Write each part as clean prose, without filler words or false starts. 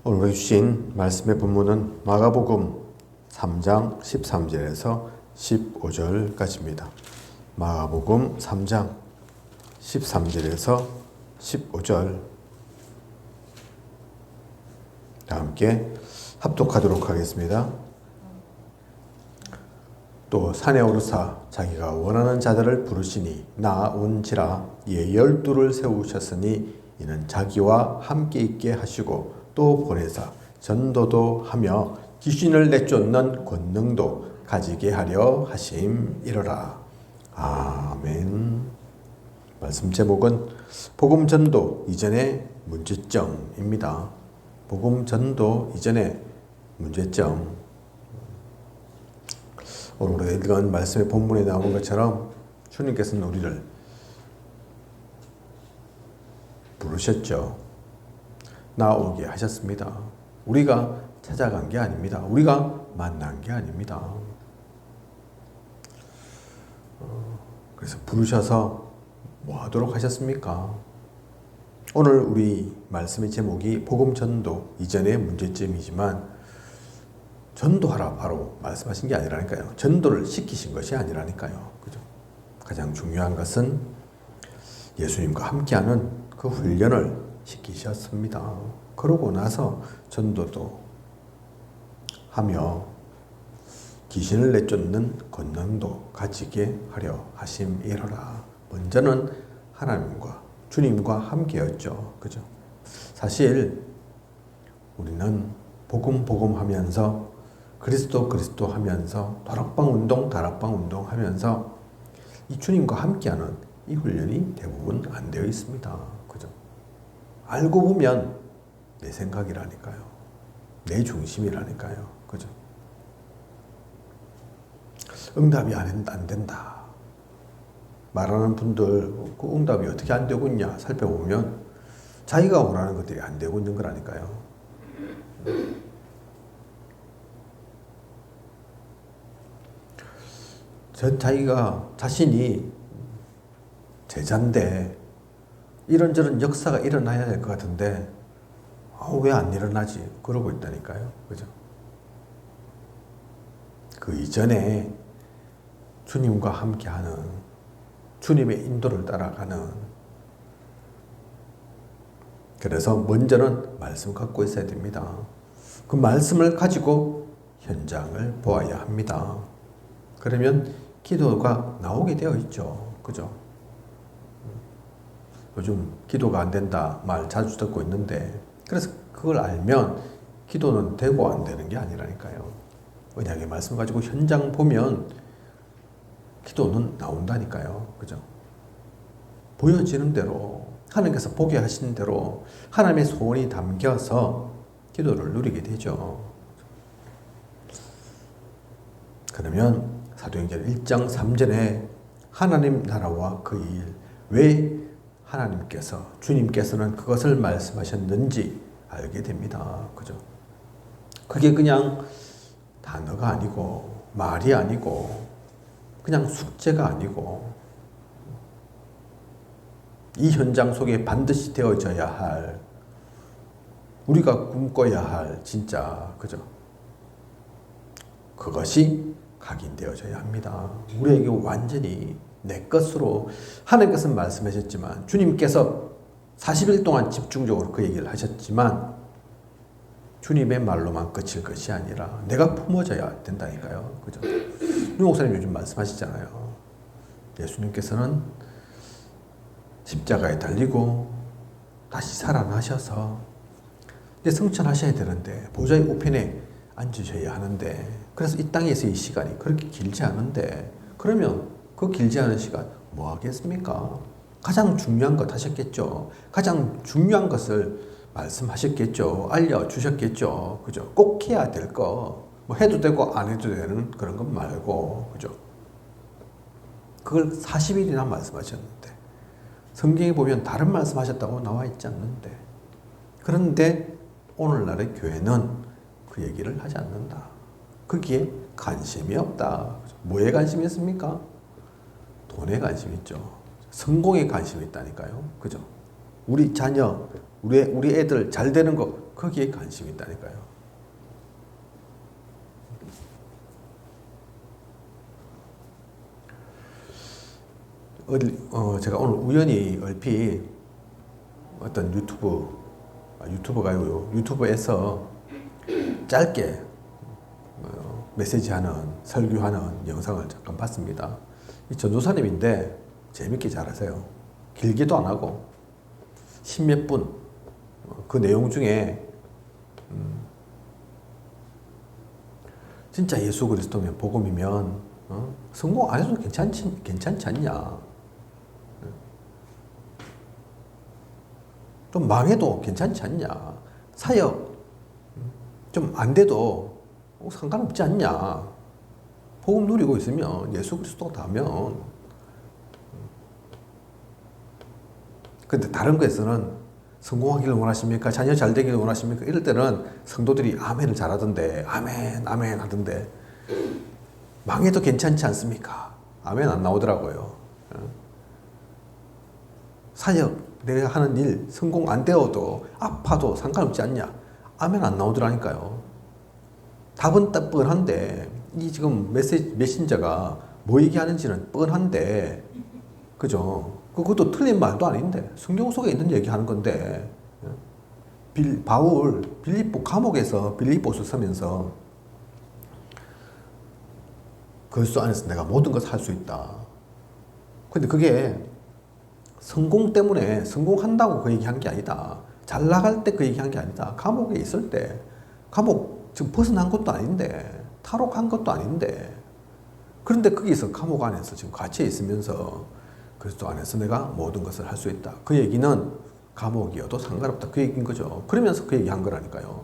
오늘 주신 말씀의 본문은 마가복음 3장 13절에서 15절까지입니다. 마가복음 3장 13절에서 15절 다 함께 합독하도록 하겠습니다. 또 산에 오르사 자기가 원하는 자들을 부르시니 나온지라 이에 12를 세우셨으니 이는 자기와 함께 있게 하시고 또 보내사 전도도 하며 귀신을 내쫓는 권능도 가지게 하려 하심이로라. 아멘. 말씀 제목은 복음 전도 이전의 문제점입니다. 복음 전도 이전의 문제점. 오늘 우리가 읽은 말씀의 본문에 나오는 것처럼 주님께서는 우리를 부르셨죠. 나오게 하셨습니다. 우리가 찾아간 게 아닙니다. 우리가 만난 게 아닙니다. 그래서 부르셔서 뭐 하도록 하셨습니까? 오늘 우리 말씀의 제목이 복음 전도 이전의 문제점이지만 전도하라 바로 말씀하신 게 아니라니까요. 전도를 시키신 것이 아니라니까요. 그죠? 가장 중요한 것은 예수님과 함께하는 그 훈련을 시키셨습니다. 그러고 나서 전도도 하며 귀신을 내쫓는 권능도 가지게 하려 하심이로라. 먼저는 하나님과 주님과 함께였죠. 그죠? 사실 우리는 복음 하면서 그리스도 하면서 다락방 운동 하면서 이 주님과 함께하는 이 훈련이 대부분 안 되어 있습니다. 그죠? 알고 보면 내 생각이라니까요. 내 중심이라니까요. 그죠? 응답이 안 된다. 말하는 분들 그 응답이 어떻게 안 되고 있냐 살펴보면 자기가 원하는 것들이 안 되고 있는 거라니까요. 자신이 제자인데 이런저런 역사가 일어나야 될 것 같은데 왜 안 일어나지? 그러고 있다니까요. 그죠? 그 이전에 주님과 함께하는 주님의 인도를 따라가는 그래서 먼저는 말씀 갖고 있어야 됩니다. 그 말씀을 가지고 현장을 보아야 합니다. 그러면 기도가 나오게 되어 있죠. 그죠? 요즘 기도가 안 된다 말 자주 듣고 있는데 그래서 그걸 알면 기도는 되고 안 되는 게 아니라니까요. 언약의 말씀 가지고 현장 보면 기도는 나온다니까요. 그죠? 보여지는 대로 하나님께서 보게 하신 대로 하나님의 소원이 담겨서 기도를 누리게 되죠. 그러면 사도행전 1장 3절에 하나님 나라와 그 일, 왜 하나님께서 주님께서는 그것을 말씀하셨는지 알게 됩니다. 그죠? 그게 그냥 단어가 아니고 말이 아니고 그냥 숙제가 아니고 이 현장 속에 반드시 되어져야 할 우리가 꿈꿔야 할 진짜 그죠? 그것이 각인되어져야 합니다. 우리에게 완전히 내 것으로 하나님께서는 말씀하셨지만 주님께서 40일 동안 집중적으로 그 얘기를 하셨지만 주님의 말로만 그칠 것이 아니라 내가 품어져야 된다니까요. 그죠? 윤 목사님 요즘 말씀하시잖아요. 예수님께서는 십자가에 달리고 다시 살아나셔서 이제 승천하셔야 되는데 보좌의 우편에 앉으셔야 하는데 그래서 이 땅에서의 시간이 그렇게 길지 않은데 그러면 그 길지 않은 시간 뭐 하겠습니까? 가장 중요한 것 하셨겠죠. 가장 중요한 것을 말씀하셨겠죠. 알려주셨겠죠. 그죠? 꼭 해야 될 거, 뭐 해도 되고 안 해도 되는 그런 것 말고, 그죠? 그걸 40일이나 말씀하셨는데, 성경에 보면 다른 말씀하셨다고 나와 있지 않는데, 그런데 오늘날의 교회는 그 얘기를 하지 않는다. 거기에 관심이 없다. 뭐에 관심이 있습니까? 돈에 관심이 있죠. 성공에 관심이 있다니까요. 그죠? 우리 자녀, 우리 애들 잘 되는 거, 거기에 관심이 있다니까요. 제가 오늘 우연히 얼핏 어떤 유튜브에서 짧게 메시지하는, 설교하는 영상을 잠깐 봤습니다. 이 전도사님인데 재밌게 잘하세요. 길게도 안 하고 십몇 분, 그 내용 중에 진짜 예수 그리스도면 복음이면 성공 안 해도 괜찮지 않냐, 좀 망해도 괜찮지 않냐, 사역 좀 안 돼도 상관없지 않냐, 복음 누리고 있으면 예수 그리스도가 다면. 근데 다른 거에서는 성공하기를 원하십니까? 자녀 잘 되기를 원하십니까? 이럴 때는 성도들이 아멘을 잘하던데, 아멘, 아멘 하던데, 망해도 괜찮지 않습니까? 아멘 안 나오더라고요. 사역, 내가 하는 일 성공 안 되어도 아파도 상관없지 않냐? 아멘 안 나오더라니까요. 답은 딱 뻔한데, 이 지금 메신저가 뭐 얘기하는지는 뻔한데, 그죠? 그것도 틀린 말도 아닌데, 성경 속에 있는 얘기 하는 건데, 바울, 빌립보 감옥에서 빌립보서 서면서, 그리스도 안에서 내가 모든 것을 할 수 있다. 근데 그게 성공 때문에 성공한다고 그 얘기한 게 아니다. 잘 나갈 때 그 얘기한 게 아니다. 감옥에 있을 때, 감옥 지금 벗어난 것도 아닌데, 탈옥한 것도 아닌데, 그런데 거기서 감옥 안에서 지금 갇혀 있으면서 그리스도 안에서 내가 모든 것을 할 수 있다. 그 얘기는 감옥이어도 상관없다. 그 얘기인 거죠. 그러면서 그 얘기한 거라니까요.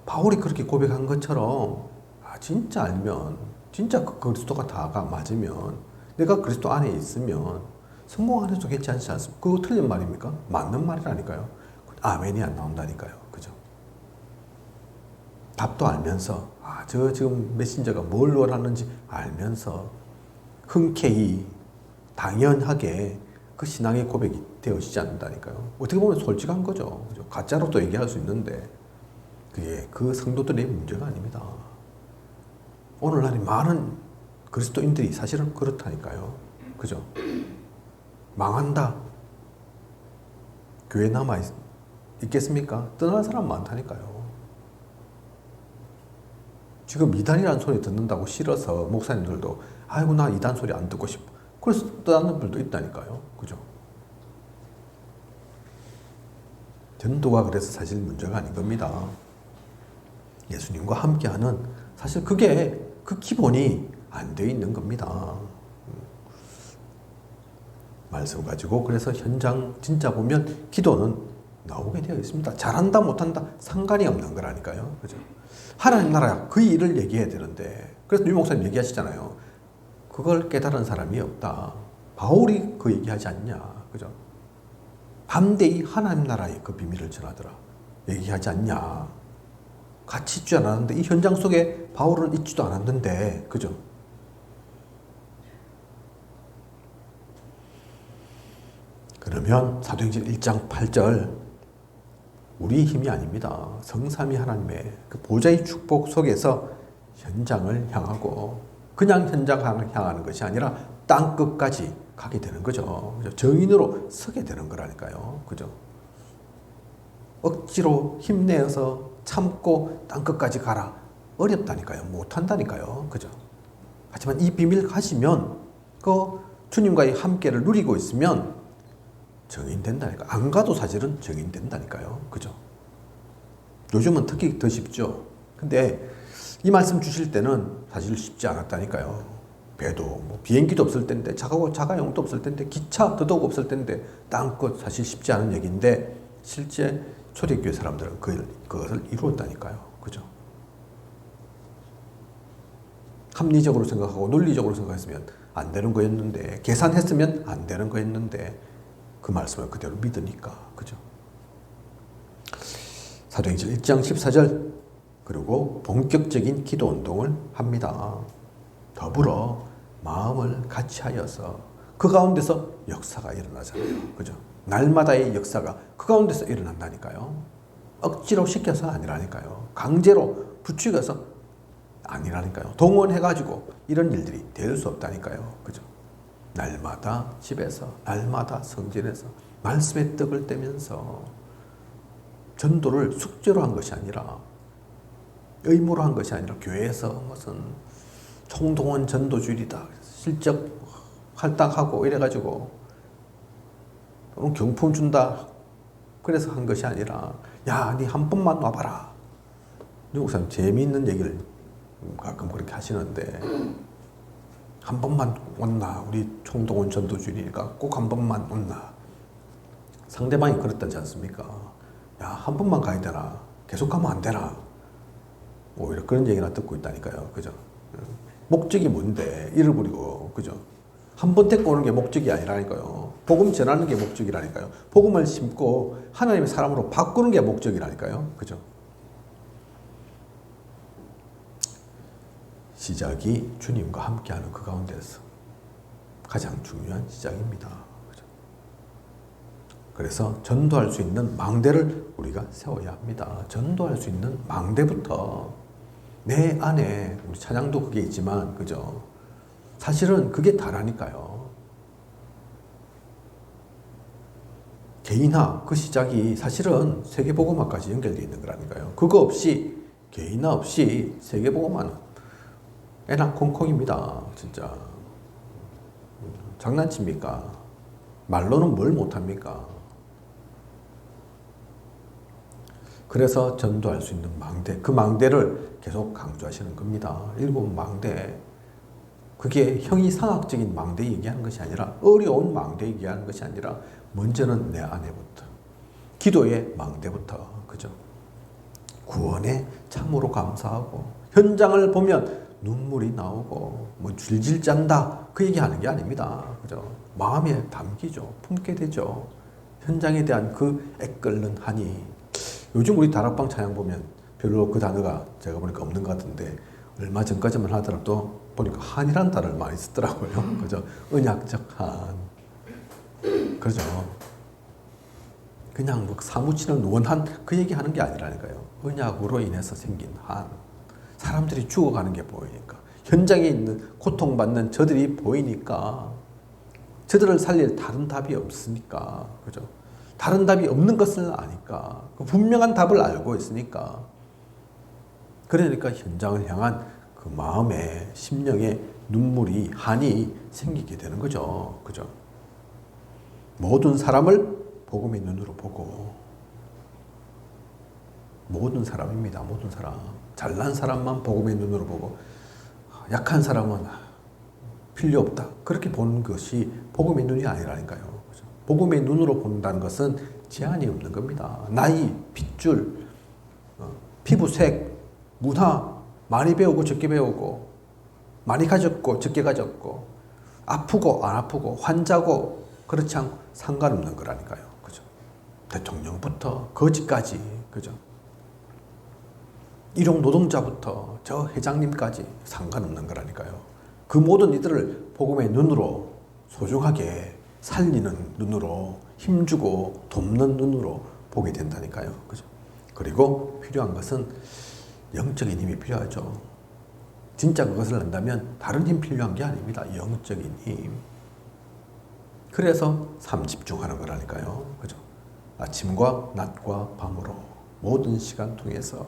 바울이 그렇게 고백한 것처럼, 진짜 알면, 진짜 그 그리스도가 다가 맞으면, 내가 그리스도 안에 있으면 성공 안 해도 괜찮지 않습니까? 그거 틀린 말입니까? 맞는 말이라니까요. 아멘이 안 나온다니까요. 그죠? 답도 알면서, 저 지금 메신저가 뭘 원하는지 알면서 흔쾌히 당연하게 그 신앙의 고백이 되어지지 않는다니까요. 어떻게 보면 솔직한 거죠. 그죠? 가짜로도 얘기할 수 있는데 그게 그 성도들의 문제가 아닙니다. 오늘날의 많은 그리스도인들이 사실은 그렇다니까요. 그죠? 망한다. 교회 남아 있겠습니까? 떠날 사람 많다니까요. 지금 이단이라는 소리 듣는다고 싫어서 목사님들도 아이고 나 이단 소리 안 듣고 싶어. 그래서 떠나는 분도 있다니까요. 그죠? 전도가 그래서 사실 문제가 아닌 겁니다. 예수님과 함께하는, 사실 그게 그 기본이 안 돼 있는 겁니다. 말씀 가지고 그래서 현장 진짜 보면 기도는 나오게 되어 있습니다. 잘한다 못한다 상관이 없는 거라니까요. 그죠? 하나님 나라 그 일을 얘기해야 되는데, 그래서 유 목사님 얘기하시잖아요. 그걸 깨달은 사람이 없다. 바울이 그 얘기하지 않냐. 그죠? 반대히 하나님 나라의 그 비밀을 전하더라. 얘기하지 않냐. 같이 있지 않았는데, 이 현장 속에 바울은 있지도 않았는데, 그죠? 그러면 사도행전 1장 8절, 우리 힘이 아닙니다. 성삼위 하나님의 그 보좌의 축복 속에서 현장을 향하고, 그냥 현장을 향하는 것이 아니라 땅 끝까지 가게 되는 거죠. 정인으로 서게 되는 거라니까요. 그죠? 억지로 힘내어서 참고 땅 끝까지 가라. 어렵다니까요. 못한다니까요. 그죠? 하지만 이 비밀 가지면, 그 주님과의 함께를 누리고 있으면 정인 된다니까. 안 가도 사실은 정인 된다니까요. 그죠? 요즘은 특히 더 쉽죠. 근데 이 말씀 주실 때는 사실 쉽지 않았다니까요. 배도 뭐 비행기도 없을 텐데, 자가용도 없을 텐데, 기차 더더욱 없을 텐데, 땅끝 사실 쉽지 않은 얘기인데, 실제 초대교회 사람들은 그것을 이루었다니까요. 그죠? 합리적으로 생각하고 논리적으로 생각했으면 안 되는 거였는데, 계산했으면 안 되는 거였는데, 그 말씀을 그대로 믿으니까. 그죠? 사도행전 1장 14절, 그리고 본격적인 기도 운동을 합니다. 더불어 마음을 같이 하여서 그 가운데서 역사가 일어나잖아요. 그죠? 날마다의 역사가 그 가운데서 일어난다니까요. 억지로 시켜서 아니라니까요. 강제로 부추겨서 아니라니까요. 동원해가지고 이런 일들이 될 수 없다니까요. 그죠? 날마다 집에서, 날마다 성전에서 말씀의 떡을 떼면서 전도를 숙제로 한 것이 아니라 의무로 한 것이 아니라 교회에서 무슨 총동원 전도주일이다. 실적 할당하고 이래가지고 경품 준다. 그래서 한 것이 아니라 야, 니 한 번만 와봐라. 미국 사람 재미있는 얘기를 가끔 그렇게 하시는데 한 번만 왔나? 우리 총동원 전도주일이니까 꼭 한 번만 왔나? 상대방이 그랬다지 않습니까? 야, 한 번만 가야 되나? 계속 가면 안 되나? 오히려 그런 얘기나 듣고 있다니까요. 그죠? 목적이 뭔데? 잃어버리고, 그죠? 한 번 데리고 오는 게 목적이 아니라니까요. 복음 전하는 게 목적이라니까요. 복음을 심고 하나님의 사람으로 바꾸는 게 목적이라니까요. 그죠? 시작이 주님과 함께하는 그 가운데서 가장 중요한 시작입니다. 그죠? 그래서 전도할 수 있는 망대를 우리가 세워야 합니다. 전도할 수 있는 망대부터 내 안에 우리 찬양도 그게 있지만 그죠? 사실은 그게 다라니까요. 개인화 그 시작이 사실은 세계복음화까지 연결되어 있는 거라니까요. 그거 없이 개인화 없이 세계복음화는 애랑 콩콩입니다. 진짜 장난칩니까? 말로는 뭘 못합니까? 그래서 전도할 수 있는 망대, 그 망대를 계속 강조하시는 겁니다. 일곱 망대, 그게 형이상학적인 망대 얘기하는 것이 아니라 어려운 망대 얘기하는 것이 아니라 먼저는 내 안에부터 기도의 망대부터 그죠? 구원에 참으로 감사하고 현장을 보면 눈물이 나오고 뭐 줄질 짠다 그 얘기하는 게 아닙니다. 그죠? 마음에 담기죠. 품게 되죠. 현장에 대한 그 애끓는 한이 요즘 우리 다락방 찬양 보면 별로 그 단어가 제가 보니까 없는 것 같은데 얼마 전까지만 하더라도 보니까 한이라는 단어를 많이 쓰더라고요. 그죠? 언약적 한. 그죠? 그냥 뭐 사무치는 원한 그 얘기 하는 게 아니라니까요. 언약으로 인해서 생긴 한. 사람들이 죽어가는 게 보이니까. 현장에 있는 고통받는 저들이 보이니까. 저들을 살릴 다른 답이 없으니까. 그죠? 다른 답이 없는 것을 아니까. 분명한 답을 알고 있으니까. 그러니까 현장을 향한 그 마음에, 심령에 눈물이, 한이 생기게 되는 거죠. 그죠? 모든 사람을 복음의 눈으로 보고, 모든 사람입니다. 모든 사람. 잘난 사람만 복음의 눈으로 보고, 약한 사람은 필요 없다. 그렇게 보는 것이 복음의 눈이 아니라니까요. 그죠? 복음의 눈으로 본다는 것은 제한이 없는 겁니다. 나이, 핏줄, 피부색, 문화, 많이 배우고 적게 배우고, 많이 가졌고 적게 가졌고, 아프고 안 아프고, 환자고 그렇지 않고 상관없는 거라니까요. 그죠? 대통령부터 거지까지, 그죠? 일용 노동자부터 저 회장님까지 상관없는 거라니까요. 그 모든 이들을 복음의 눈으로 소중하게 살리는 눈으로 힘주고 돕는 눈으로 보게 된다니까요. 그죠? 그리고 필요한 것은 영적인 힘이 필요하죠. 진짜 그것을 한다면 다른 힘 필요한 게 아닙니다. 영적인 힘. 그래서 삶 집중하는 거라니까요. 그죠? 아침과 낮과 밤으로 모든 시간 통해서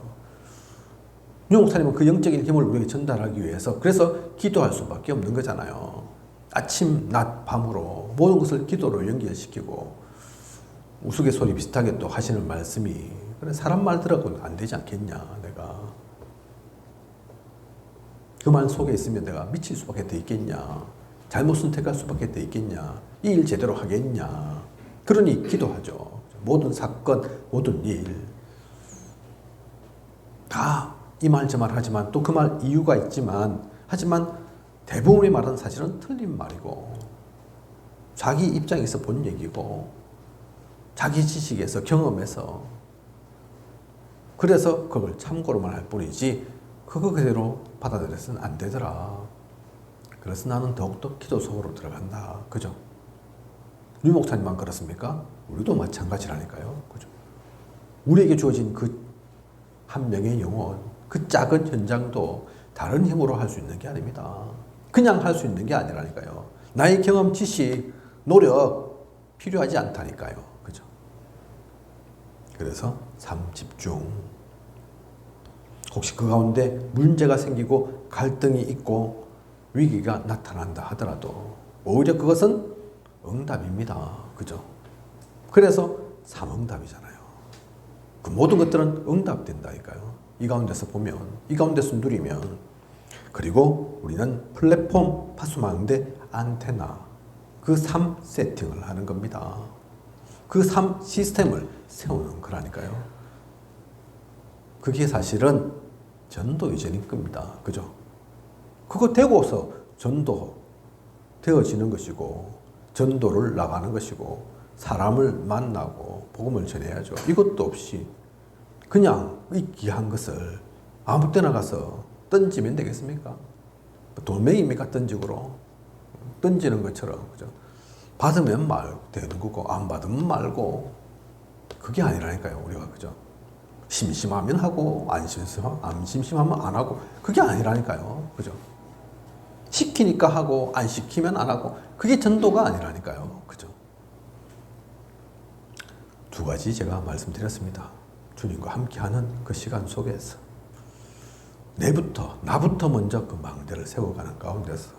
유목사님은 그 영적인 힘을 우리에게 전달하기 위해서 그래서 기도할 수밖에 없는 거잖아요. 아침, 낮, 밤으로 모든 것을 기도로 연결시키고 우스갯소리 비슷하게 또 하시는 말씀이 그래 사람 말 들어도 안 되지 않겠냐 내가 그 말 속에 있으면 내가 미칠 수밖에 돼 있겠냐 잘못 선택할 수밖에 돼 있겠냐 이 일 제대로 하겠냐 그러니 기도하죠. 모든 사건 모든 일 다 이 말 저 말 하지만 또 그 말 이유가 있지만 하지만 대부분의 말은 사실은 틀린 말이고 자기 입장에서 본 얘기고 자기 지식에서 경험에서 그래서 그걸 참고로만 할 뿐이지 그거 그대로 받아들여서는 안 되더라. 그래서 나는 더욱더 기도 속으로 들어간다. 그죠? 류 목사님만 그렇습니까? 우리도 마찬가지라니까요. 그죠? 우리에게 주어진 그 한 명의 영혼, 그 작은 현장도 다른 힘으로 할 수 있는 게 아닙니다. 그냥 할 수 있는 게 아니라니까요. 나의 경험, 지식, 노력 필요하지 않다니까요. 그죠? 그래서 삶 집중. 혹시 그 가운데 문제가 생기고 갈등이 있고 위기가 나타난다 하더라도 오히려 그것은 응답입니다. 그죠? 그래서 삼응답이잖아요. 그 모든 것들은 응답된다니까요. 이 가운데서 보면, 이 가운데서 누리면. 그리고 우리는 플랫폼 파수망대 안테나, 그 삶 세팅을 하는 겁니다. 그 삶 시스템을 세우는 거라니까요. 그게 사실은 전도 이전인 겁니다. 그죠? 그거 되고서 전도 되어지는 것이고, 전도를 나가는 것이고, 사람을 만나고 복음을 전해야죠. 이것도 없이 그냥 이 귀한 것을 아무 때나 가서 던지면 되겠습니까? 돌멩이입니까? 던지고로 던지는 것처럼. 그죠? 받으면 되는 거고 안 받으면 말고. 그게 아니라니까요. 우리가. 그죠? 심심하면 하고 안 심심하면 안 하고. 그게 아니라니까요. 그죠? 시키니까 하고 안 시키면 안 하고. 그게 전도가 아니라니까요. 그죠? 두 가지 제가 말씀드렸습니다. 주님과 함께하는 그 시간 속에서 나부터 먼저 그 망대를 세워가는 가운데서.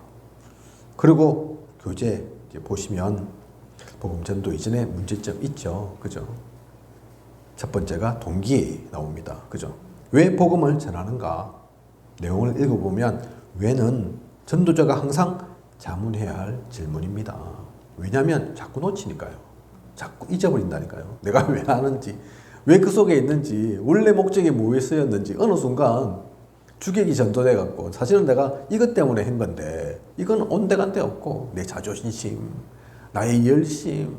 그리고 교재 보시면 복음 전도 이전에 문제점 있죠. 그죠? 첫 번째가 동기 나옵니다. 그죠? 왜 복음을 전하는가? 내용을 읽어보면 왜는 전도자가 항상 자문해야 할 질문입니다. 왜냐하면 자꾸 놓치니까요. 자꾸 잊어버린다니까요. 내가 왜 하는지, 왜 그 속에 있는지, 원래 목적이 뭐였었는지 어느 순간 주객이 전도돼갖고 사실은 내가 이것 때문에 한 건데 이건 온데간데 없고 내 자존심, 나의 열심,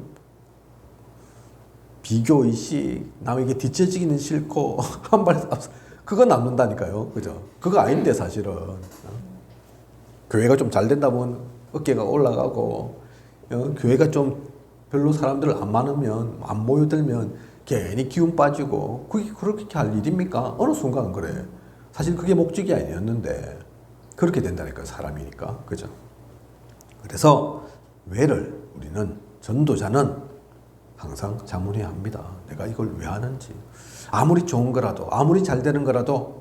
비교의식, 남에게 뒤처지기는 싫고 한 발에 앞서 그거 남는다니까요. 그죠? 그거 아닌데 사실은. 교회가 좀 잘 된다 보면 어깨가 올라가고 교회가 좀 별로 사람들 안 많으면 안 모여들면 괜히 기운 빠지고 그게 그렇게 할 일입니까? 어느 순간 그래. 사실 그게 목적이 아니었는데 그렇게 된다니까 사람이니까. 그죠? 그래서 왜를 우리는 전도자는 항상 자문해야 합니다. 내가 이걸 왜 하는지. 아무리 좋은 거라도 아무리 잘 되는 거라도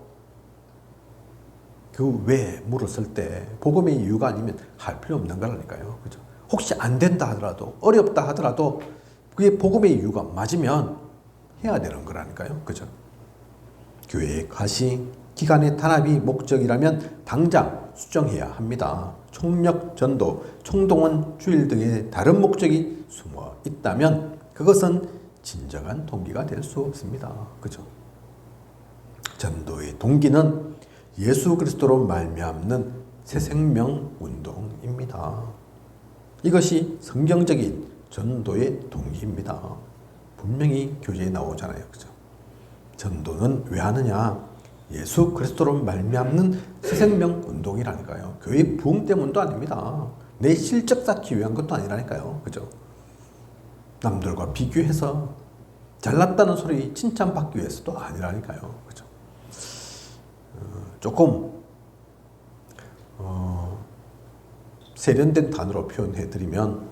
그 왜 물었을 때 복음의 이유가 아니면 할 필요 없는 거라니까요. 그죠? 혹시 안 된다 하더라도 어렵다 하더라도 그게 복음의 이유가 맞으면 해야 되는 거라니까요. 그죠? 교회의 가시, 기간의 탄압이 목적이라면 당장 수정해야 합니다. 총력 전도, 총동원 주일 등의 다른 목적이 숨어 있다면 그것은 진정한 동기가 될 수 없습니다. 그죠? 전도의 동기는 예수 그리스도로 말미암는 새 생명 운동입니다. 이것이 성경적인 전도의 동기입니다. 분명히 교재에 나오잖아요. 그죠? 전도는 왜 하느냐? 예수 그리스도로 말미암는 새 생명 운동이라니까요. 교회 부흥 때문도 아닙니다. 내 실적 쌓기 위한 것도 아니라니까요. 그죠? 남들과 비교해서 잘났다는 소리 칭찬받기 위해서도 아니라니까요. 그죠? 조금 세련된 단어로 표현해드리면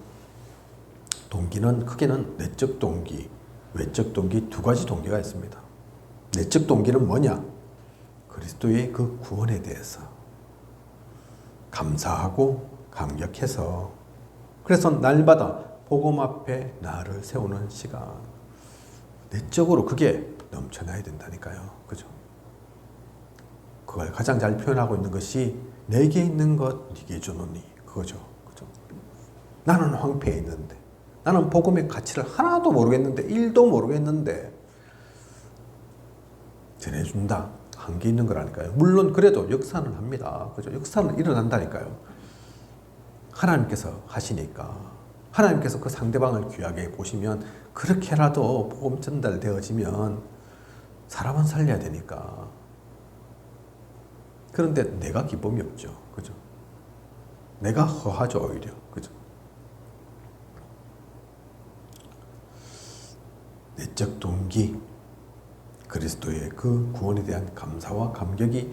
동기는 크게는 내적 동기, 외적 동기 두 가지 동기가 있습니다. 내적 동기는 뭐냐? 그리스도의 그 구원에 대해서 감사하고 감격해서 그래서 날마다 복음 앞에 나를 세우는 시간. 내적으로 그게 넘쳐나야 된다니까요. 그죠? 그걸 가장 잘 표현하고 있는 것이 내게 있는 것 네게 주노니 그거죠. 그죠? 나는 황폐해 있는데 나는 복음의 가치를 하나도 모르겠는데 1도 모르겠는데 전해준다. 한계 있는 거라니까요. 물론 그래도 역사는 합니다. 그죠? 역사는 일어난다니까요. 하나님께서 하시니까 하나님께서 그 상대방을 귀하게 보시면 그렇게라도 복음 전달되어지면 사람은 살려야 되니까. 그런데 내가 기쁨이 없죠. 그죠? 내가 허하죠, 오히려. 그죠? 내적 동기, 그리스도의 그 구원에 대한 감사와 감격이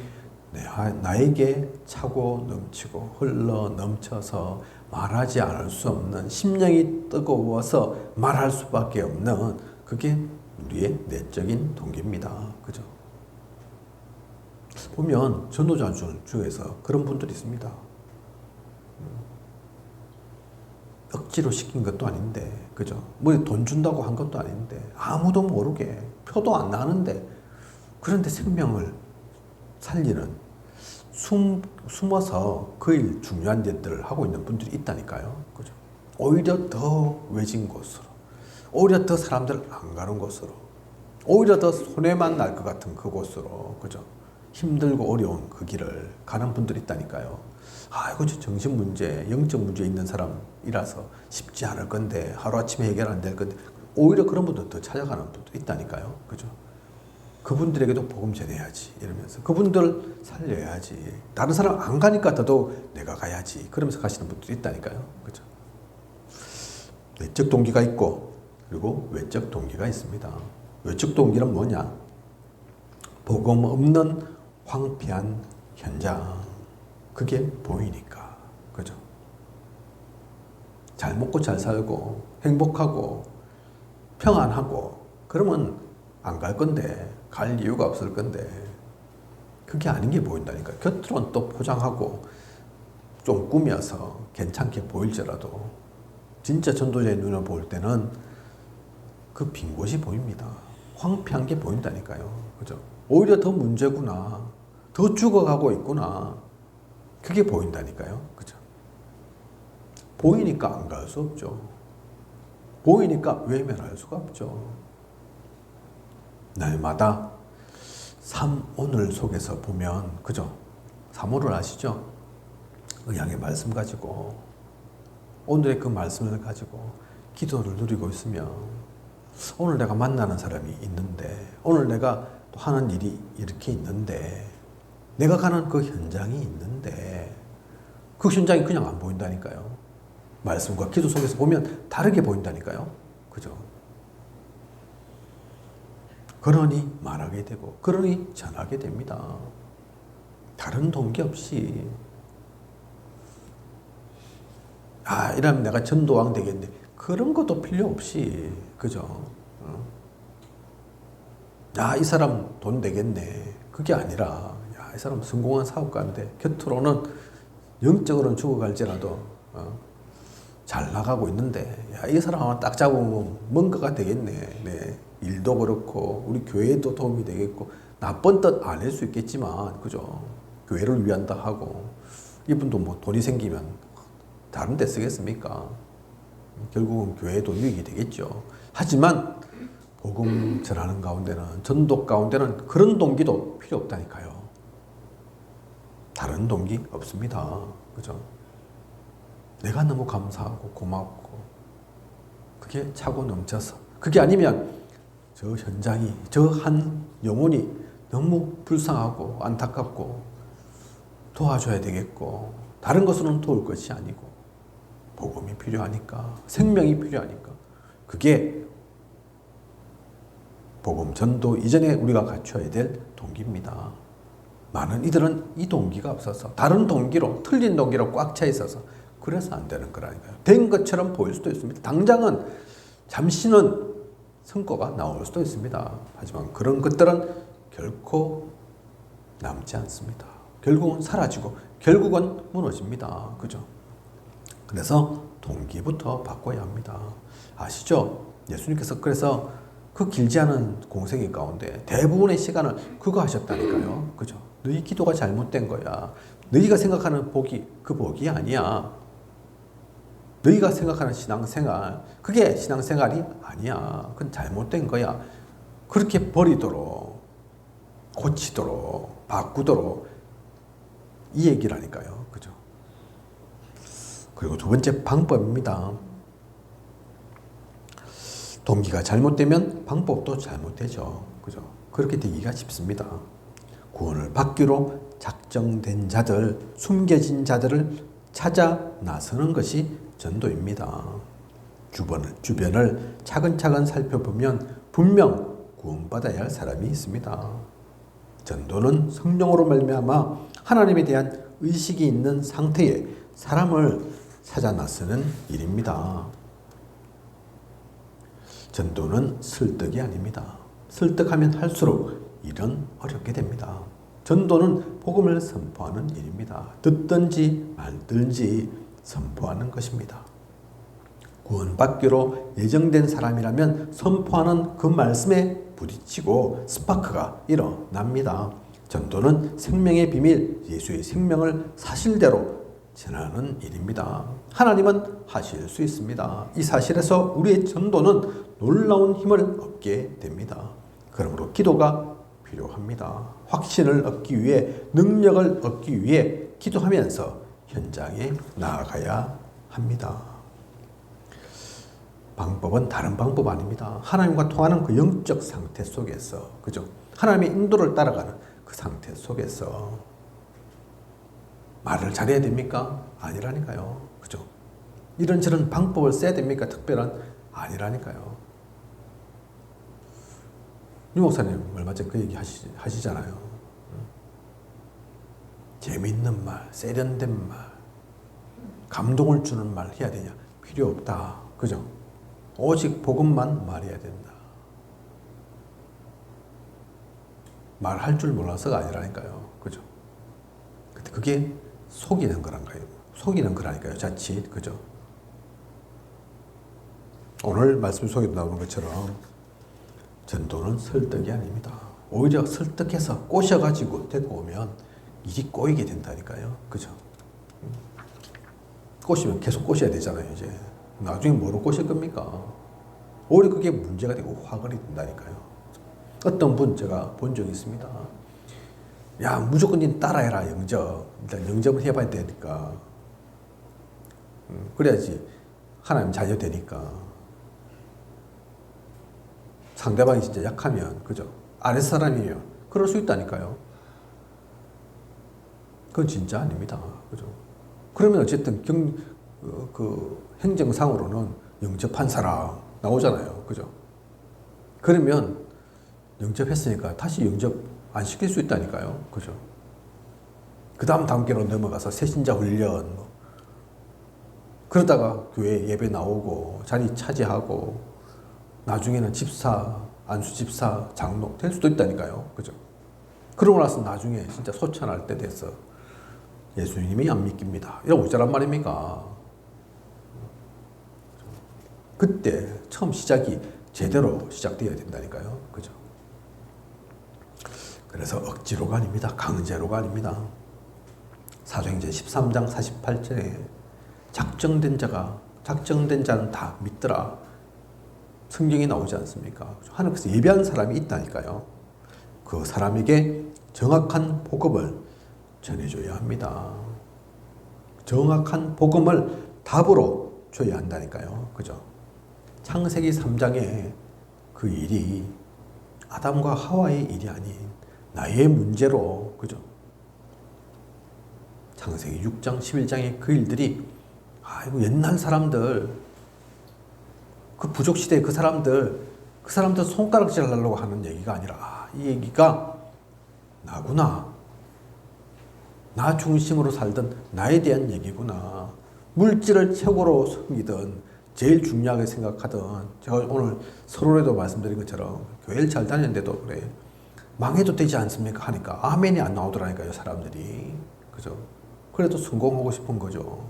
나에게 차고 넘치고 흘러 넘쳐서 말하지 않을 수 없는, 심령이 뜨거워서 말할 수밖에 없는, 그게 우리의 내적인 동기입니다. 그죠? 보면 전도자 중에서 그런 분들이 있습니다. 억지로 시킨 것도 아닌데, 그죠? 뭐 돈 준다고 한 것도 아닌데, 아무도 모르게, 표도 안 나는데, 그런데 생명을 살리는, 숨어서 그 일, 중요한 일들을 하고 있는 분들이 있다니까요. 그죠? 오히려 더 외진 곳으로, 오히려 더 사람들 안 가는 곳으로, 오히려 더 손해만 날 것 같은 그곳으로, 그죠? 힘들고 어려운 그 길을 가는 분들이 있다니까요. 이거 정신 문제, 영적 문제 있는 사람이라서 쉽지 않을 건데, 하루아침에 해결 안 될 건데, 오히려 그런 분들 더 찾아가는 분도 있다니까요. 그죠? 그분들에게도 복음 전해야지 이러면서, 그분들 살려야지, 다른 사람 안 가니까 더더욱 내가 가야지 그러면서 가시는 분들이 있다니까요. 그죠? 내적 동기가 있고, 그리고 외적 동기가 있습니다. 외적 동기는 뭐냐? 복음 없는 황폐한 현장, 그게 보이니까. 그죠? 잘 먹고 잘 살고 행복하고 평안하고 그러면 안 갈 건데, 갈 이유가 없을 건데, 그게 아닌 게 보인다니까. 겉으로는 또 포장하고 좀 꾸며서 괜찮게 보일지라도 진짜 전도자의 눈을 볼 때는 그 빈 곳이 보입니다. 황폐한 게 보인다니까요. 그죠? 오히려 더 문제구나, 더 죽어가고 있구나, 그게 보인다니까요. 그죠? 보이니까 안 갈 수 없죠. 보이니까 외면할 수가 없죠. 날마다 오늘 속에서 보면, 그죠? 3오를 아시죠? 의향의 말씀 가지고, 오늘의 그 말씀을 가지고 기도를 누리고 있으면, 오늘 내가 만나는 사람이 있는데, 오늘 내가 또 하는 일이 이렇게 있는데, 내가 가는 그 현장이 있는데, 그 현장이 그냥 안 보인다니까요. 말씀과 기도 속에서 보면 다르게 보인다니까요. 그죠? 그러니 말하게 되고, 그러니 전하게 됩니다. 다른 동기 없이, 이러면 내가 전도왕 되겠네, 그런 것도 필요 없이, 그죠? 이 사람 돈 되겠네, 그게 아니라, 이 사람 성공한 사업가인데 곁으로는 영적으로는 죽어갈지라도 잘 나가고 있는데, 이 사람 하나 딱 잡으면 뭔가가 되겠네. 네. 일도 그렇고 우리 교회도 도움이 되겠고, 나쁜 뜻 아닐 수 있겠지만, 그죠? 교회를 위한다 하고, 이분도 뭐 돈이 생기면 다른 데 쓰겠습니까? 결국은 교회도 유익이 되겠죠. 하지만 복음 전하는 가운데는, 전도 가운데는 그런 동기도 필요 없다니까요. 다른 동기 없습니다. 그죠? 내가 너무 감사하고 고맙고, 그게 차고 넘쳐서, 그게 아니면 저 현장이, 저 한 영혼이 너무 불쌍하고 안타깝고 도와줘야 되겠고, 다른 것으로는 도울 것이 아니고 복음이 필요하니까, 생명이 필요하니까, 그게 복음 전도 이전에 우리가 갖춰야 될 동기입니다. 많은 이들은 이 동기가 없어서, 다른 동기로, 틀린 동기로 꽉 차 있어서 그래서 안 되는 거라니까요. 된 것처럼 보일 수도 있습니다. 당장은, 잠시는 성과가 나올 수도 있습니다. 하지만 그런 것들은 결코 남지 않습니다. 결국은 사라지고, 결국은 무너집니다. 그죠? 그래서 동기부터 바꿔야 합니다. 아시죠? 예수님께서 그래서 그 길지 않은 공생애 가운데 대부분의 시간을 그거 하셨다니까요. 그죠? 너희 기도가 잘못된 거야. 너희가 생각하는 복이 그 복이 아니야. 너희가 생각하는 신앙생활, 그게 신앙생활이 아니야. 그건 잘못된 거야. 그렇게 버리도록, 고치도록, 바꾸도록, 이 얘기라니까요. 그죠? 그리고 두 번째 방법입니다. 동기가 잘못되면 방법도 잘못되죠. 그죠? 그렇게 되기가 쉽습니다. 구원을 받기로 작정된 자들, 숨겨진 자들을 찾아 나서는 것이 전도입니다. 주변을 차근차근 살펴보면 분명 구원받아야 할 사람이 있습니다. 전도는 성령으로 말미암아 하나님에 대한 의식이 있는 상태에 사람을 찾아 나서는 일입니다. 전도는 설득이 아닙니다. 설득하면 할수록 일은 어렵게 됩니다. 전도는 복음을 선포하는 일입니다. 듣든지 말든지 선포하는 것입니다. 구원받기로 예정된 사람이라면 선포하는 그 말씀에 부딪히고 스파크가 일어납니다. 전도는 생명의 비밀, 예수의 생명을 사실대로 전하는 일입니다. 하나님은 하실 수 있습니다. 이 사실에서 우리의 전도는 놀라운 힘을 얻게 됩니다. 그러므로 기도가 필요합니다. 확신을 얻기 위해, 능력을 얻기 위해 기도하면서 현장에 나아가야 합니다. 방법은 다른 방법 아닙니다. 하나님과 통하는 그 영적 상태 속에서, 그죠? 하나님의 인도를 따라가는 그 상태 속에서 말을 잘해야 됩니까? 아니라니까요. 그죠? 이런저런 방법을 써야 됩니까? 특별한? 아니라니까요. 유 목사님 얼마 전에 그 얘기 하시잖아요. 재미있는 말, 세련된 말, 감동을 주는 말 해야 되냐? 필요 없다. 그죠? 오직 복음만 말해야 된다. 말할 줄 몰라서가 아니라니까요. 그죠? 근데 그게 속이는 거란가요? 속이는 거라니까요. 자칫. 그죠? 오늘 말씀 속에도 나오는 것처럼 전도는 설득이 아닙니다. 오히려 설득해서 꼬셔가지고 데리고 오면 일이 꼬이게 된다니까요. 그죠? 꼬시면 계속 꼬셔야 되잖아요. 이제 나중에 뭐로 꼬실 겁니까? 오히려 그게 문제가 되고 화근이 된다니까요. 어떤 분 제가 본 적이 있습니다. 야, 무조건 니 따라해라, 영접. 일단 영접을 해봐야 되니까. 그래야지 하나님 자녀 되니까. 상대방이 진짜 약하면, 그죠? 아랫 사람이면 그럴 수 있다니까요. 그건 진짜 아닙니다. 그죠? 그러면 어쨌든 행정상으로는 영접한 사람 나오잖아요. 그죠? 그러면 영접했으니까 다시 영접 안 시킬 수 있다니까요. 그죠? 그 다음 단계로 넘어가서 새신자 훈련, 그러다가 교회 예배 나오고 자리 차지하고 나중에는 집사, 안수집사, 장로 될 수도 있다니까요. 그죠? 그러고 나서 나중에 진짜 소천할 때 돼서 예수님이 안 믿깁니다. 이러고 어쩌란 말입니까? 그때 처음 시작이 제대로 시작되어야 된다니까요. 그죠? 그래서 억지로가 아닙니다. 강제로가 아닙니다. 사도행전 13장 48절에 작정된 자는 다 믿더라. 성경이 나오지 않습니까? 하나님께서 예비한 사람이 있다니까요. 그 사람에게 정확한 복음을 전해줘야 합니다. 정확한 복음을 답으로 줘야 한다니까요. 그죠? 창세기 3장에 그 일이 아담과 하와의 일이 아닌 나의 문제로, 그죠? 창세기 6장, 11장의 그 일들이, 아이고, 옛날 사람들, 그 부족시대 그 사람들 손가락질 하려고 하는 얘기가 아니라, 이 얘기가 나구나. 나 중심으로 살던 나에 대한 얘기구나. 물질을 최고로 섬기던, 제일 중요하게 생각하던, 제가 오늘 서론에도 말씀드린 것처럼 교회를 잘 다녔는데도 그래. 망해도 되지 않습니까? 하니까 아멘이 안 나오더라니까요, 사람들이. 그죠? 그래도 성공하고 싶은 거죠.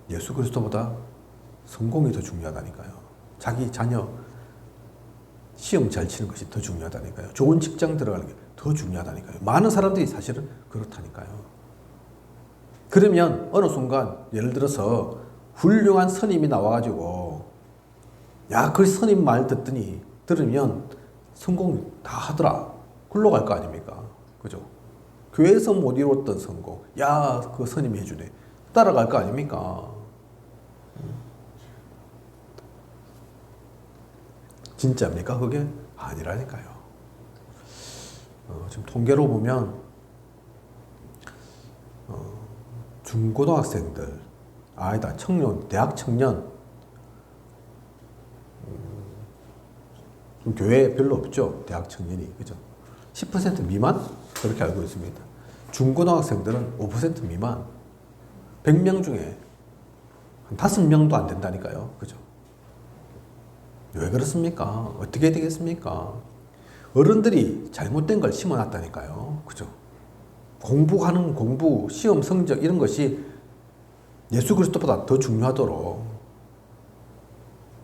예수 그리스도보다 성공이 더 중요하다니까요. 자기 자녀 시험 잘 치는 것이 더 중요하다니까요. 좋은 직장 들어가는 게 더 중요하다니까요. 많은 사람들이 사실은 그렇다니까요. 그러면 어느 순간 예를 들어서 훌륭한 스님이 나와가지고 야, 그 스님 말 들으면 성공 다 하더라. 굴러 갈 거 아닙니까? 그죠? 교회에서 못 이뤘던 성공. 야, 그 스님이 해주네. 따라갈 거 아닙니까? 진짜입니까? 그게? 아니라니까요. 지금 통계로 보면 중고등학생들, 아니다, 청년, 대학 청년 교회 별로 없죠. 대학 청년이. 그죠? 10% 미만? 그렇게 알고 있습니다. 중고등학생들은 5% 미만. 100명 중에 한 5명도 안 된다니까요. 그죠? 왜 그렇습니까? 어떻게 되겠습니까? 어른들이 잘못된 걸 심어놨다니까요. 그죠? 공부하는 공부, 시험 성적 이런 것이 예수 그리스도보다 더 중요하도록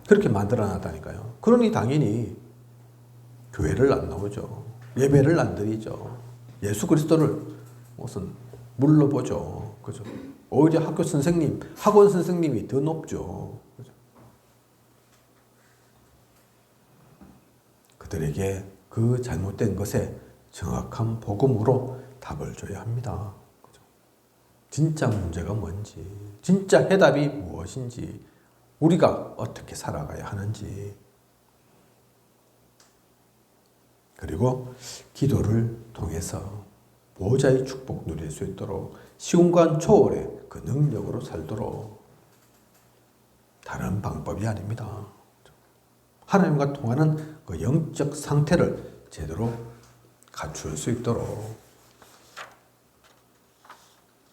그렇게 만들어놨다니까요. 그러니 당연히 교회를 안 나오죠. 예배를 안 드리죠. 예수 그리스도를 무슨 물러보죠. 그죠? 오히려 학교 선생님, 학원 선생님이 더 높죠. 그죠? 그들에게 그 잘못된 것에 정확한 복음으로 답을 줘야 합니다. 그죠? 진짜 문제가 뭔지, 진짜 해답이 무엇인지, 우리가 어떻게 살아가야 하는지, 그리고 기도를 통해서 보호자의 축복 누릴 수 있도록 시공간 초월의 그 능력으로 살도록 다른 방법이 아닙니다. 하나님과 통하는 그 영적 상태를 제대로 갖출 수 있도록.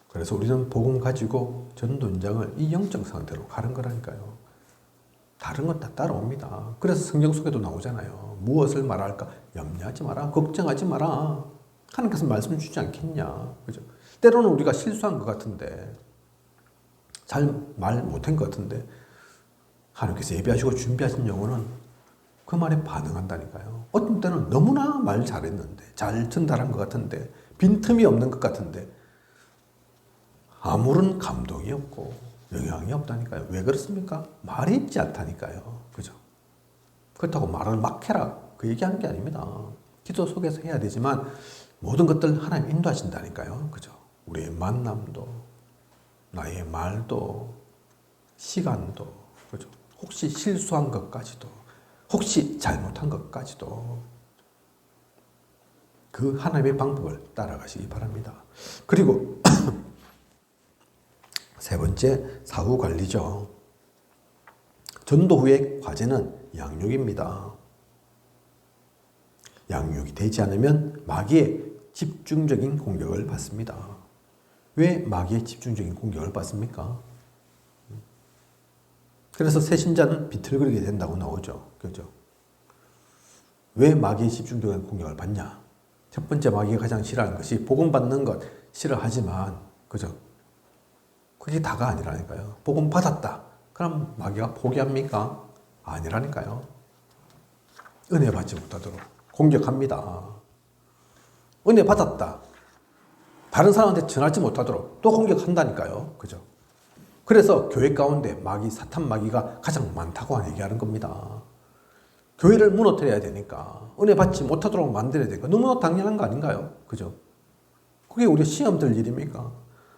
그래서 우리는 복음 가지고 전도 현장을 이 영적 상태로 가는 거라니까요. 다른 건 다 따라옵니다. 그래서 성경 속에도 나오잖아요. 무엇을 말할까? 염려하지 마라. 걱정하지 마라. 하나님께서 말씀 주지 않겠냐. 그죠? 때로는 우리가 실수한 것 같은데, 잘 말 못한 것 같은데, 하나님께서 예비하시고 준비하신 영혼은 그 말에 반응한다니까요. 어떤 때는 너무나 말 잘했는데, 잘 전달한 것 같은데, 빈틈이 없는 것 같은데, 아무런 감동이 없고, 영향이 없다니까요. 왜 그렇습니까? 말이 있지 않다니까요. 그죠? 그렇다고 말을 막 해라. 그 얘기하는 게 아닙니다. 기도 속에서 해야 되지만, 모든 것들 하나님 인도하신다니까요. 그죠? 우리의 만남도, 나의 말도, 시간도, 그죠? 혹시 실수한 것까지도, 혹시 잘못한 것까지도, 그 하나님의 방법을 따라가시기 바랍니다. 그리고, 세 번째, 사후 관리죠. 전도 후의 과제는 양육입니다. 양육이 되지 않으면 마귀의 집중적인 공격을 받습니다. 왜 마귀의 집중적인 공격을 받습니까? 그래서 새신자는 비틀거리게 된다고 나오죠. 그죠? 왜 마귀의 집중적인 공격을 받냐? 첫 번째, 마귀가 가장 싫어하는 것이 복음 받는 것 싫어하지만, 그죠? 그게 다가 아니라니까요. 복음 받았다. 그럼 마귀가 포기합니까? 아니라니까요. 은혜 받지 못하도록 공격합니다. 은혜 받았다. 다른 사람한테 전하지 못하도록 또 공격한다니까요. 그죠? 그래서 교회 가운데 마귀, 사탄 마귀가 가장 많다고 얘기하는 겁니다. 교회를 무너뜨려야 되니까, 은혜 받지 못하도록 만들어야 되니까 너무나 당연한 거 아닌가요? 그죠? 그게 우리 시험 들 일입니까?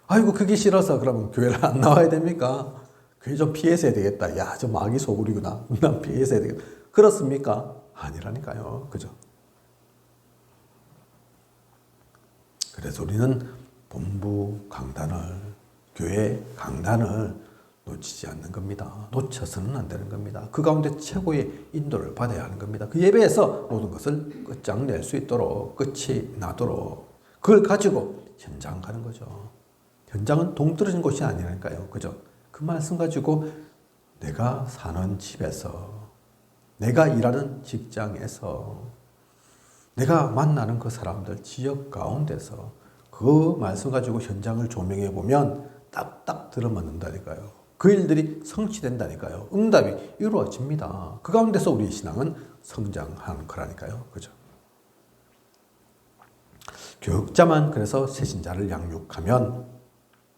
아이고, 그게 싫어서 그러면 교회를 안 나와야 됩니까? 교회 좀 피해서 해야 되겠다. 야, 저 마귀 소굴이구나. 난 피해서 해야 되겠다. 그렇습니까? 아니라니까요. 그죠? 그래서 우리는 본부 강단을, 교회 강단을 놓치지 않는 겁니다. 놓쳐서는 안 되는 겁니다. 그 가운데 최고의 인도를 받아야 하는 겁니다. 그 예배에서 모든 것을 끝장낼 수 있도록, 끝이 나도록, 그걸 가지고 현장 가는 거죠. 현장은 동떨어진 곳이 아니라니까요. 그죠? 그 말씀 가지고 내가 사는 집에서, 내가 일하는 직장에서, 내가 만나는 그 사람들 지역 가운데서 그 말씀 가지고 현장을 조명해 보면 딱딱 들어맞는다니까요. 그 일들이 성취된다니까요. 응답이 이루어집니다. 그 가운데서 우리의 신앙은 성장하는 거라니까요. 그죠? 교육자만 그래서 새신자를 양육하면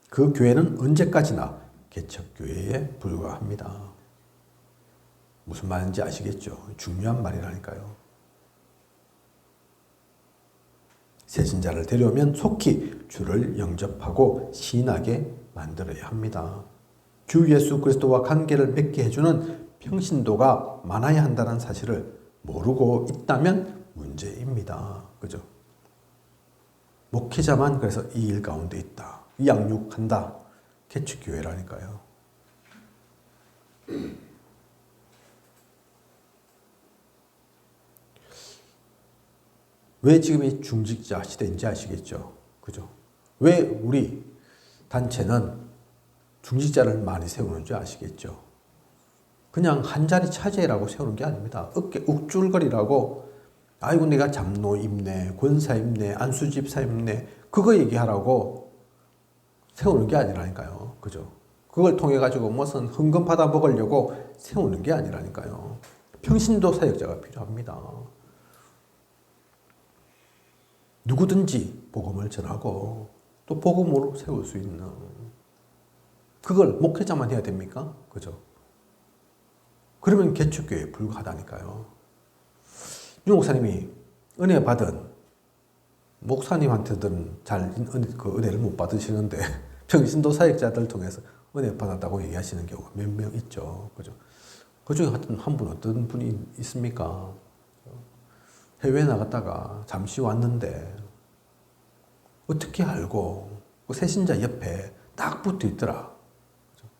그 교회는 언제까지나 개척교회에 불과합니다. 무슨 말인지 아시겠죠? 중요한 말이라니까요. 새신자를 데려오면 속히 주를 영접하고 신하게 만들어야 합니다. 주 예수 그리스도와 관계를 맺게 해주는 평신도가 많아야 한다는 사실을 모르고 있다면 문제입니다. 그죠? 목회자만 그래서 이 일 가운데 있다. 양육한다. 개척교회라니까요. 왜 지금 이 중직자 시대인지 아시겠죠? 그죠? 왜 우리 단체는 중직자를 많이 세우는 줄 아시겠죠? 그냥 한 자리 차지라고 세우는 게 아닙니다. 어깨 욱줄거리라고 아이고 내가 잡노 입네, 권사 입네, 안수집사 입네 그거 얘기하라고 세우는 게 아니라니까요. 그죠? 그걸 통해 가지고 무슨 헌금 받아 먹으려고 세우는 게 아니라니까요. 평신도 사역자가 필요합니다. 누구든지 복음을 전하고 또 복음으로 세울 수 있는 그걸 목회자만 해야 됩니까? 그죠? 그러면 개척교회에 불과하다니까요. 윤 목사님이 은혜 받은 목사님한테는 잘 그 은혜를 못 받으시는데 평신도 사역자들 통해서 은혜 받았다고 얘기하시는 경우가 몇 명 있죠. 그죠? 그 중에 한 분 어떤 분이 있습니까? 해외에 나갔다가 잠시 왔는데 어떻게 알고 그 새신자 옆에 딱 붙어 있더라.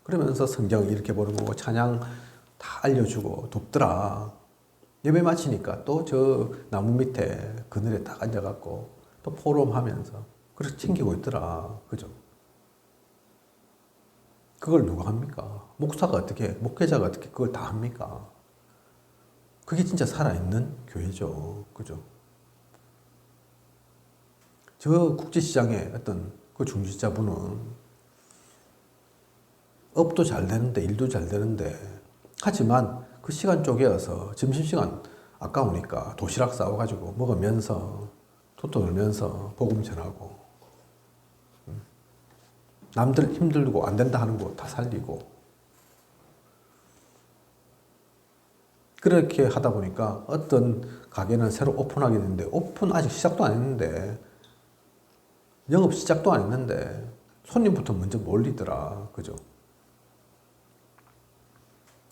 그러면서 성경 이렇게 보는 거고 찬양 다 알려주고 돕더라. 예배 마치니까 또 저 나무 밑에 그늘에 딱 앉아갖고 또 포럼하면서 그렇게 챙기고 있더라. 그죠? 그걸 누가 합니까? 목회자가 어떻게 그걸 다 합니까? 그게 진짜 살아있는 교회죠. 그죠? 저 국제시장에 어떤 그 중직자분은 업도 잘 되는데, 일도 잘 되는데, 하지만 그 시간 쪼개어서 점심시간 아까우니까 도시락 싸워가지고 먹으면서, 토토 놀면서 복음 전하고, 남들 힘들고 안 된다 하는 거 다 살리고, 그렇게 하다 보니까 어떤 가게는 새로 오픈하게 됐는데, 오픈 아직 시작도 안 했는데, 영업 시작도 안 했는데, 손님부터 먼저 몰리더라. 그죠?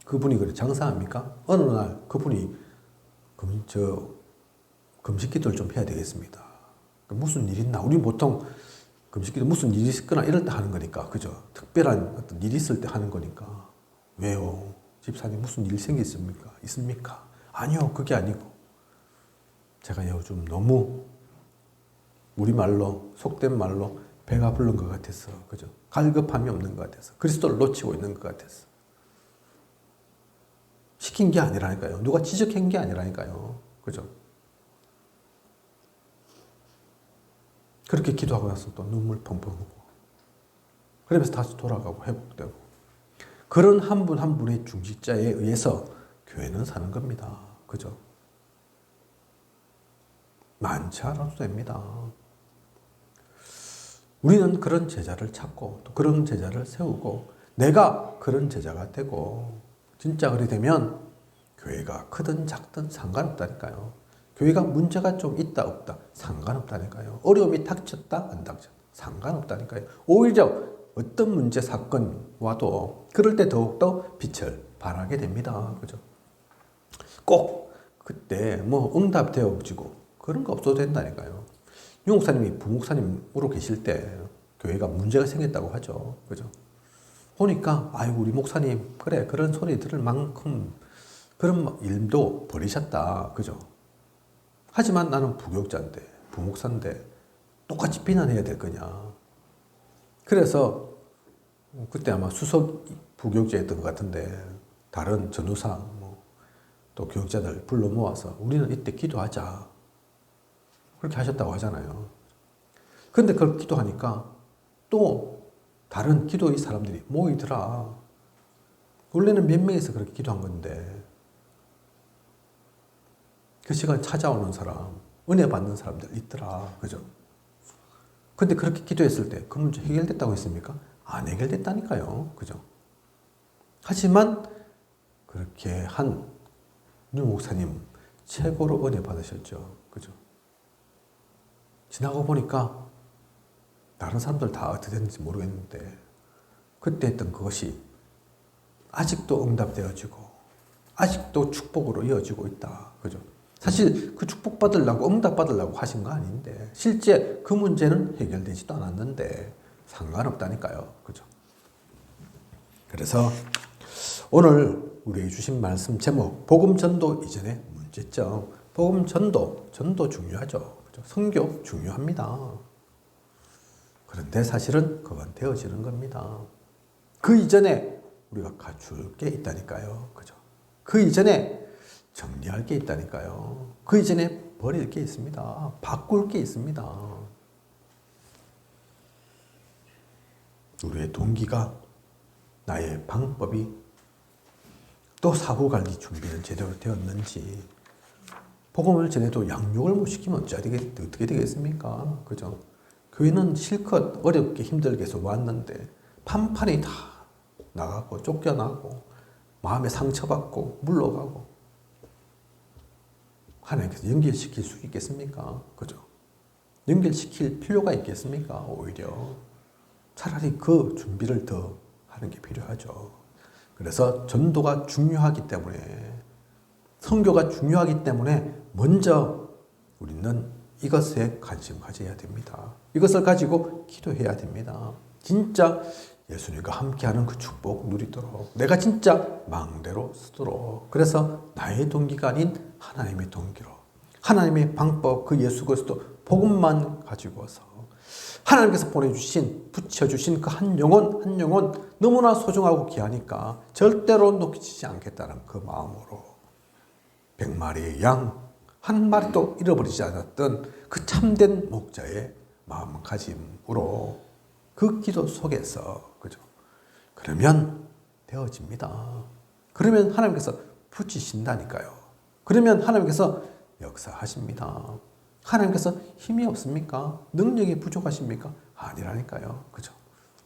그분이 그래 장사합니까? 어느 날 그분이 금식기도를 좀 해야 되겠습니다. 무슨 일 있나? 우리 보통 금식기도 무슨 일이 있거나 이럴 때 하는 거니까, 그죠? 특별한 어떤 일이 있을 때 하는 거니까. 왜요? 집사님 무슨 일 생겼습니까? 있습니까? 아니요, 그게 아니고 제가 요즘 너무 우리말로 속된 말로 배가 부른 것 같아서, 그죠? 갈급함이 없는 것 같아서, 그리스도를 놓치고 있는 것 같아서. 시킨 게 아니라니까요. 누가 지적한 게 아니라니까요. 그죠? 그렇게 기도하고 나서 또 눈물 펑펑 오고. 그러면서 다시 돌아가고 회복되고. 그런 한 분 한 분의 중직자에 의해서 교회는 사는 겁니다. 그죠? 많지 않아도 됩니다. 우리는 그런 제자를 찾고 또 그런 제자를 세우고 내가 그런 제자가 되고 진짜 그리 되면 교회가 크든 작든 상관없다니까요. 교회가 문제가 좀 있다 없다 상관없다니까요. 어려움이 닥쳤다 안 닥쳤다 상관없다니까요. 오히려 어떤 문제 사건 와도 그럴 때 더욱더 빛을 발하게 됩니다. 그죠? 꼭 그때 뭐 응답되어지고 그런 거 없어도 된다니까요. 윤 목사님이 부목사님으로 계실 때 교회가 문제가 생겼다고 하죠. 그죠? 보니까 아이고 우리 목사님 그래 그런 소리 들을 만큼 그런 일도 버리셨다. 그죠? 하지만 나는 부교육자인데 부목사인데 똑같이 비난해야 될 거냐. 그래서 그때 아마 수석 부교육자였던 것 같은데 다른 전우사 또 교육자들 불러 모아서 우리는 이때 기도하자. 그렇게 하셨다고 하잖아요. 그런데 그걸 기도하니까 또 다른 기도의 사람들이 모이더라. 원래는 몇 명이서 그렇게 기도한 건데 그 시간 찾아오는 사람, 은혜 받는 사람들 있더라. 그죠? 근데 그렇게 기도했을 때 그 문제 해결됐다고 했습니까? 안 해결됐다니까요. 그죠? 하지만 그렇게 한 윤 목사님 최고로 은혜 받으셨죠. 그죠? 지나고 보니까 다른 사람들 다 어떻게 됐는지 모르겠는데 그때 했던 그것이 아직도 응답되어지고 아직도 축복으로 이어지고 있다. 그죠? 사실 그 축복 받으려고 응답 받으려고 하신 거 아닌데 실제 그 문제는 해결되지도 않았는데 상관없다니까요. 그죠? 그래서 오늘 우리에게 주신 말씀 제목 복음 전도 이전의 문제점. 복음 전도 중요하죠. 그죠? 선교 중요합니다. 그런데 사실은 그건 되어지는 겁니다. 그 이전에 우리가 갖출 게 있다니까요. 그죠? 그 이전에 정리할 게 있다니까요. 그 이전에 버릴 게 있습니다. 바꿀 게 있습니다. 우리의 동기가, 나의 방법이, 또 사후관리 준비는 제대로 되었는지, 복음을 전해도 양육을 못 시키면 어떻게 되겠습니까? 그죠? 교회는 실컷 어렵게 힘들게 해서 왔는데 판판이 다 나가고 쫓겨나고 마음에 상처받고 물러가고, 하나님께서 연결시킬 수 있겠습니까? 그죠? 연결시킬 필요가 있겠습니까? 오히려 차라리 그 준비를 더 하는 게 필요하죠. 그래서 전도가 중요하기 때문에, 선교가 중요하기 때문에 먼저 우리는 이것에 관심 가져야 됩니다. 이것을 가지고 기도해야 됩니다. 진짜 예수님과 함께하는 그 축복 누리도록, 내가 진짜 망대로 쓰도록, 그래서 나의 동기가 아닌 하나님의 동기로, 하나님의 방법, 그 예수 그리스도 복음만 가지고서 하나님께서 보내주신, 붙여주신 그 한 영혼 한 영혼 너무나 소중하고 귀하니까 절대로 놓치지 않겠다는 그 마음으로 100마리의 양 한 마리도 잃어버리지 않았던 그 참된 목자의 마음가짐으로 그 기도 속에서, 그죠? 그러면 되어집니다. 그러면 하나님께서 붙이신다니까요. 그러면 하나님께서 역사하십니다. 하나님께서 힘이 없습니까? 능력이 부족하십니까? 아니라니까요. 그죠?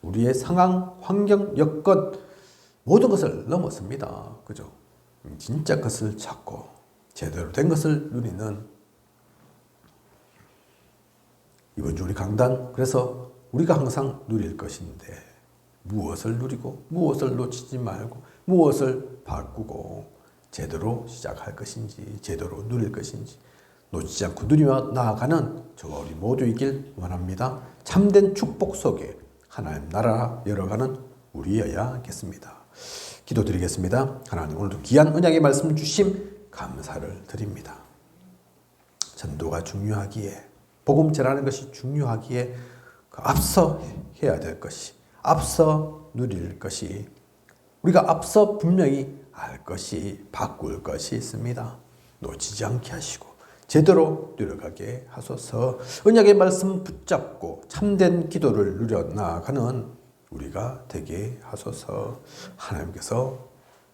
우리의 상황, 환경, 여건 모든 것을 넘었습니다. 그죠? 진짜 것을 찾고 제대로 된 것을 누리는 이번 주 우리 강단, 그래서 우리가 항상 누릴 것인데 무엇을 누리고 무엇을 놓치지 말고 무엇을 바꾸고 제대로 시작할 것인지, 제대로 누릴 것인지 놓치지 않고 누리며 나아가는 저와 우리 모두이길 원합니다. 참된 축복 속에 하나님 나라 열어가는 우리여야겠습니다. 기도드리겠습니다. 하나님, 오늘도 귀한 언약의 말씀 주심 감사를 드립니다. 전도가 중요하기에, 복음 전하는 것이 중요하기에 그 앞서 해야 될 것이, 앞서 누릴 것이, 우리가 앞서 분명히 알 것이, 바꿀 것이 있습니다. 놓치지 않게 하시고 제대로 누려가게 하소서. 언약의 말씀 붙잡고 참된 기도를 누려 나아가는 우리가 되게 하소서. 하나님께서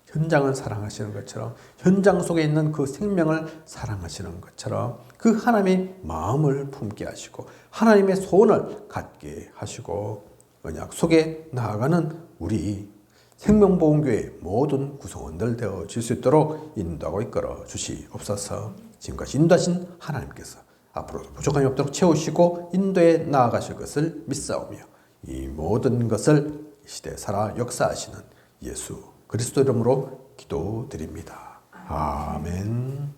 현장을 사랑하시는 것처럼, 현장 속에 있는 그 생명을 사랑하시는 것처럼 그 하나님의 마음을 품게 하시고 하나님의 소원을 갖게 하시고 언약 속에 나아가는 우리 생명보험교회 모든 구성원들 되어질 수 있도록 인도하고 이끌어 주시옵소서. 지금까지 인도하신 하나님께서 앞으로도 부족함이 없도록 채우시고 인도에 나아가실 것을 믿사오며 이 모든 것을 이 시대에 살아 역사하시는 예수 그리스도 이름으로 기도드립니다. 아멘.